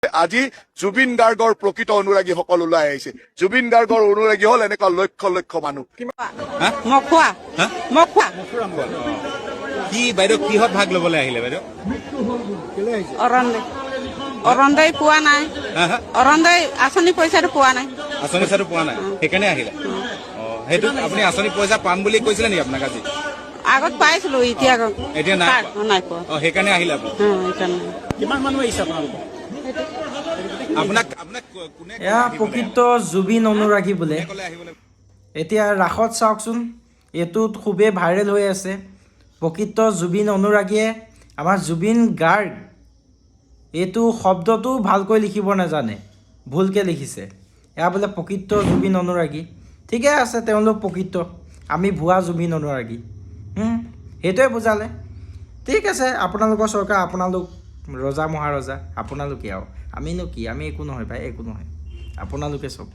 আজি জুবিন গাৰ্গৰ প্ৰকৃত অনুৰাগীসকল ওলাই আহিছে। জুবিন গাৰ্গৰ অনুৰাগী হল এনেকুৱা লক্ষ লক্ষ মানুহ। কি বাইদেউ কিহত ভাগ ল'বলৈ আহিলে বাইদেউ? অৰণ্যই পোৱা নাই, অৰণ্যই আঁচনি পইচাটো পোৱা নাই, আঁচনি পইচাটো পোৱা নাই, সেইকাৰণে আহিলে। সেইটো আপুনি আঁচনি পইচা পাম বুলি কৈছিলে নেকি আপোনাক আজি? আগত পাইছিলো, এতিয়া এতিয়া নাই পোৱা। সেইকাৰণে আহিলে আপুনি? কিমান মানুহ আহিছে আপোনালোকৰ? আপোনাক আপোনাক কোনে এয়া প্ৰকৃত জুবিন অনুৰাগী বোলে। ক'লে আহিবলৈ? এতিয়া ৰাসত চাওকচোন, এইটোত খুবেই ভাইৰেল হৈ আছে। প্ৰকৃত জুবিন অনুৰাগীয়ে আমাৰ জুবিন গাৰ্গ এইটো শব্দটো ভালকৈ লিখিব নাজানে, ভুলকৈ লিখিছে। এয়া বোলে প্ৰকৃত জুবিন অনুৰাগী। ঠিকে আছে, তেওঁলোক প্ৰকৃত, আমি ভুৱা জুবিন অনুৰাগী। সেইটোৱে বুজালে। ঠিক আছে, আপোনালোকৰ চৰকাৰ, আপোনালোক ৰজা মহাৰজা, আপোনালোকে আৰু আমিনো কি, আমি একো নহয় ভাই, একো নহয়, আপোনালোকে চব।